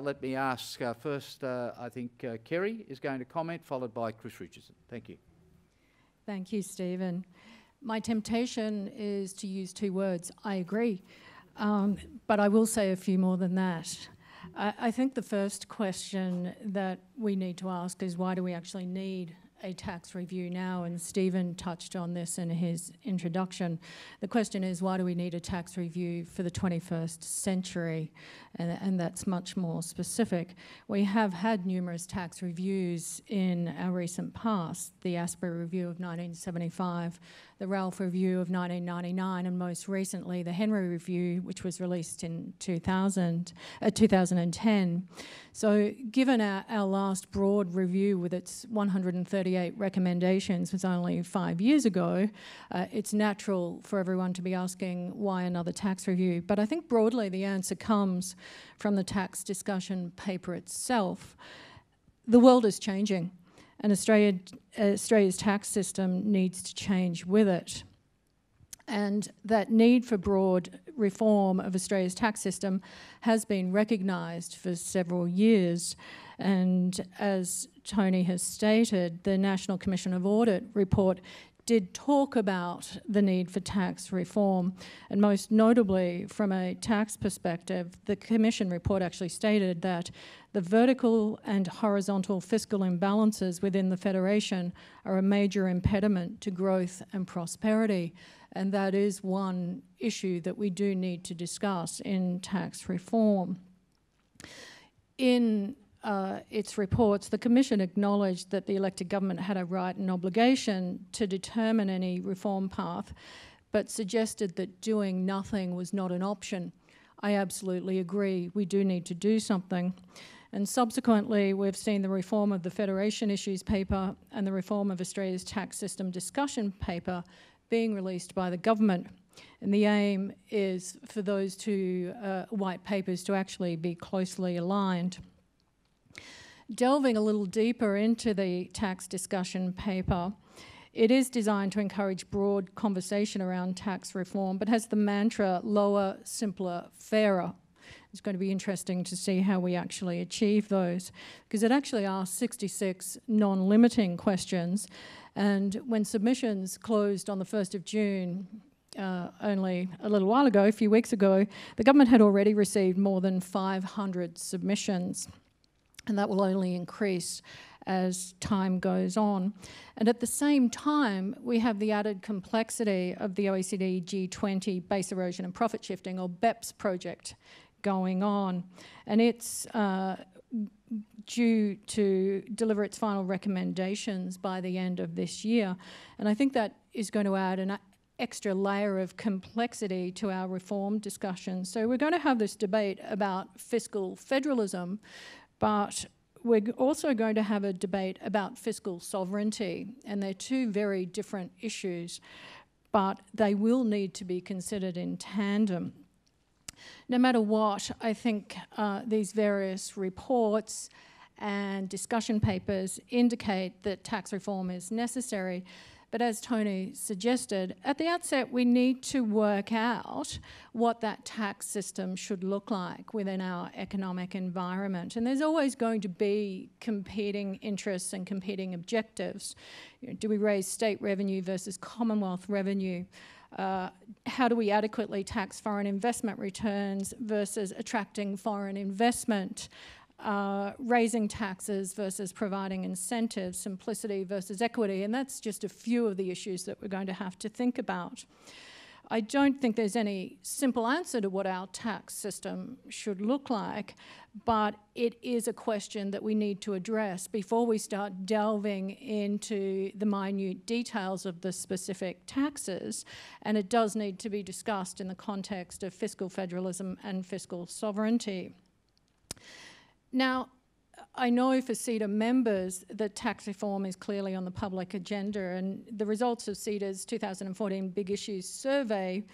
let me ask first, I think Kerry is going to comment, followed by Chris Richardson. Thank you. Thank you, Stephen. My temptation is to use two words, I agree, but I will say a few more than that. I think the first question that we need to ask is, why do we actually need a tax review now? And Stephen touched on this in his introduction. The question is, why do we need a tax review for the 21st century? And that's much more specific. We have had numerous tax reviews in our recent past: the Asper Review of 1975, the Ralph Review of 1999, and most recently the Henry Review, which was released in 2010. So given our last broad review with its 138 recommendations was only 5 years ago, it's natural for everyone to be asking why another tax review. But I think broadly the answer comes from the tax discussion paper itself. The world is changing, and Australia's tax system needs to change with it. And that need for broad reform of Australia's tax system has been recognised for several years. And as Tony has stated, the National Commission of Audit report did talk about the need for tax reform, and most notably from a tax perspective, the Commission report actually stated that the vertical and horizontal fiscal imbalances within the Federation are a major impediment to growth and prosperity, and that is one issue that we do need to discuss in tax reform. In its reports, the Commission acknowledged that the elected government had a right and obligation to determine any reform path, but suggested that doing nothing was not an option. I absolutely agree. We do need to do something. And subsequently, we've seen the reform of the Federation Issues paper and the reform of Australia's tax system discussion paper being released by the government. And the aim is for those two white papers to actually be closely aligned. Delving a little deeper into the tax discussion paper, it is designed to encourage broad conversation around tax reform, but has the mantra lower, simpler, fairer. It's going to be interesting to see how we actually achieve those, because it actually asks 66 non-limiting questions, and when submissions closed on the 1st of June, only a little while ago, a few weeks ago, the government had already received more than 500 submissions. And that will only increase as time goes on. And at the same time, we have the added complexity of the OECD G20 Base Erosion and Profit Shifting, or BEPS project, going on. And it's due to deliver its final recommendations by the end of this year. And I think that is going to add an extra layer of complexity to our reform discussion. So we're going to have this debate about fiscal federalism, but we're also going to have a debate about fiscal sovereignty, and they're two very different issues, but they will need to be considered in tandem. No matter what, I think these various reports and discussion papers indicate that tax reform is necessary. But as Tony suggested, at the outset, we need to work out what that tax system should look like within our economic environment. And there's always going to be competing interests and competing objectives. You know, do we raise state revenue versus Commonwealth revenue? How do we adequately tax foreign investment returns versus attracting foreign investment? Raising taxes versus providing incentives, simplicity versus equity, and that's just a few of the issues that we're going to have to think about. I don't think there's any simple answer to what our tax system should look like, but it is a question that we need to address before we start delving into the minute details of the specific taxes, and it does need to be discussed in the context of fiscal federalism and fiscal sovereignty. Now, I know for CEDA members that tax reform is clearly on the public agenda, and the results of CEDA's 2014 Big Issues survey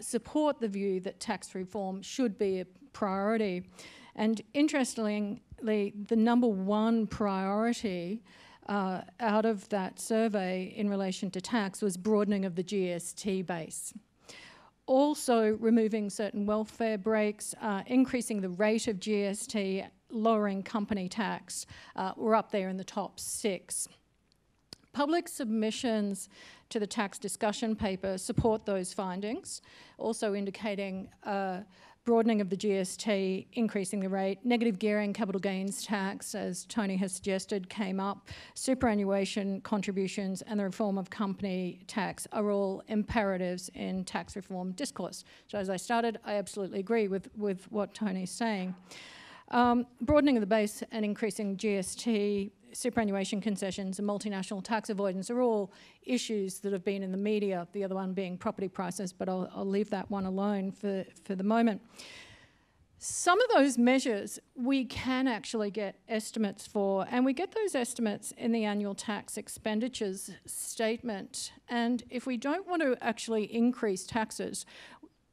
support the view that tax reform should be a priority. And interestingly, the number one priority out of that survey in relation to tax was broadening of the GST base. also removing certain welfare breaks, increasing the rate of GST, lowering company tax. We're up there in the top 6. Public submissions to the tax discussion paper support those findings, also indicating broadening of the GST, increasing the rate, negative gearing, capital gains tax, as Tony has suggested, came up, superannuation contributions and the reform of company tax are all imperatives in tax reform discourse. So as I started, I absolutely agree with what Tony's saying. Broadening of the base and increasing GST, superannuation concessions and multinational tax avoidance are all issues that have been in the media, the other one being property prices, but I'll leave that one alone for the moment. Some of those measures we can actually get estimates for, and we get those estimates in the annual tax expenditures statement. And if we don't want to actually increase taxes,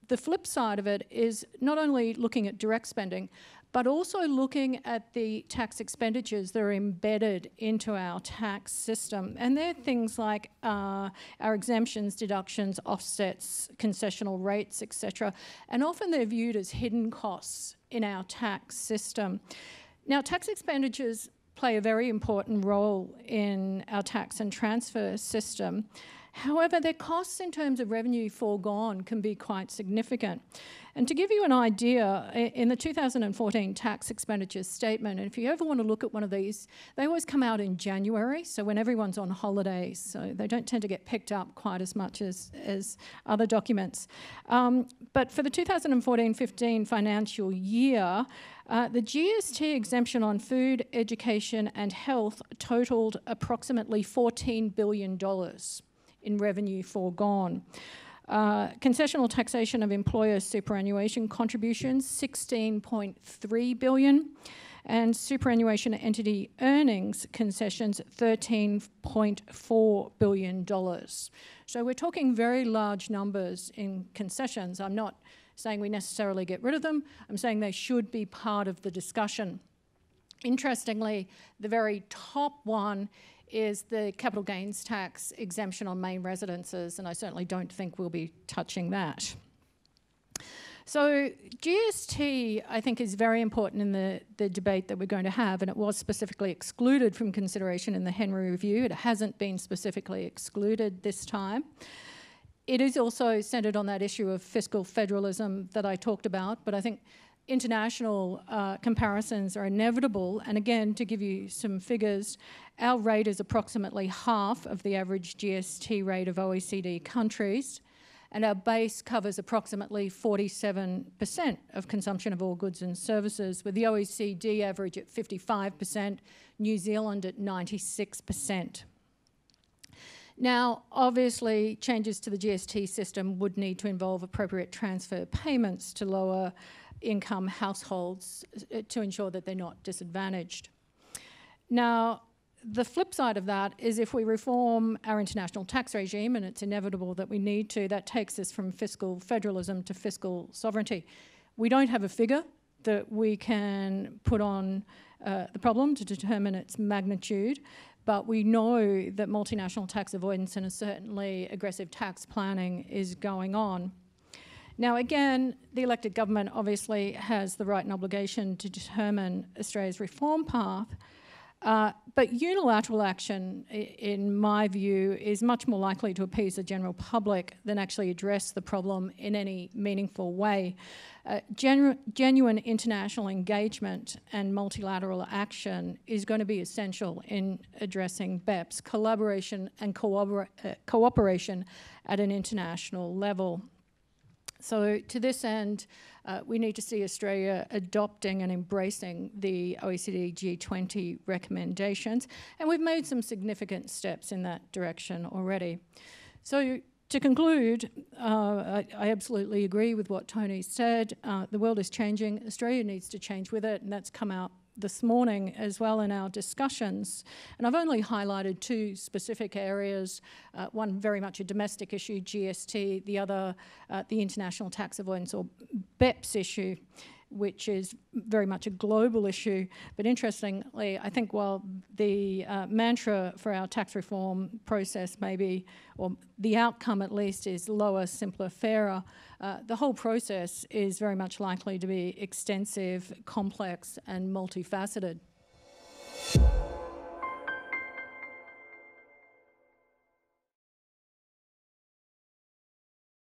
the flip side of it is not only looking at direct spending, but also looking at the tax expenditures that are embedded into our tax system. And they're things like our exemptions, deductions, offsets, concessional rates, etc. And often they're viewed as hidden costs in our tax system. Now, tax expenditures play a very important role in our tax and transfer system. However, their costs in terms of revenue foregone can be quite significant. And to give you an idea, in the 2014 tax expenditures statement, and if you ever want to look at one of these, they always come out in January, so when everyone's on holidays, so they don't tend to get picked up quite as much as other documents. But for the 2014-15 financial year, the GST exemption on food, education and health totaled approximately $14 billion in revenue foregone. Concessional taxation of employer superannuation contributions, $16.3 billion, and superannuation entity earnings concessions, $13.4 billion. So we're talking very large numbers in concessions. I'm not saying we necessarily get rid of them. I'm saying they should be part of the discussion. Interestingly, the very top one is the capital gains tax exemption on main residences, and I certainly don't think we'll be touching that. So GST, I think, is very important in the debate that we're going to have, and it was specifically excluded from consideration in the Henry Review. It hasn't been specifically excluded this time. It is also centred on that issue of fiscal federalism that I talked about, but I think international comparisons are inevitable. And again, to give you some figures, our rate is approximately half of the average GST rate of OECD countries, and our base covers approximately 47% of consumption of all goods and services, with the OECD average at 55%, New Zealand at 96%. Now, obviously, changes to the GST system would need to involve appropriate transfer payments to lower income households to ensure that they're not disadvantaged. Now, the flip side of that is if we reform our international tax regime, and it's inevitable that we need to, that takes us from fiscal federalism to fiscal sovereignty. We don't have a figure that we can put on the problem to determine its magnitude, but we know that multinational tax avoidance and certainly aggressive tax planning is going on. Now again, the elected government obviously has the right and obligation to determine Australia's reform path, but unilateral action, in my view, is much more likely to appease the general public than actually address the problem in any meaningful way. Genuine international engagement and multilateral action is going to be essential in addressing BEPS, collaboration and cooperation at an international level. So to this end, we need to see Australia adopting and embracing the OECD G20 recommendations, and we've made some significant steps in that direction already. So to conclude, I absolutely agree with what Tony said. The world is changing. Australia needs to change with it, and that's come out this morning as well in our discussions. And I've only highlighted two specific areas, one very much a domestic issue, GST, the other the international tax avoidance or BEPS issue. which is very much a global issue. But interestingly, I think while the mantra for our tax reform process may be, or the outcome at least, is lower, simpler, fairer, the whole process is very much likely to be extensive, complex and multifaceted.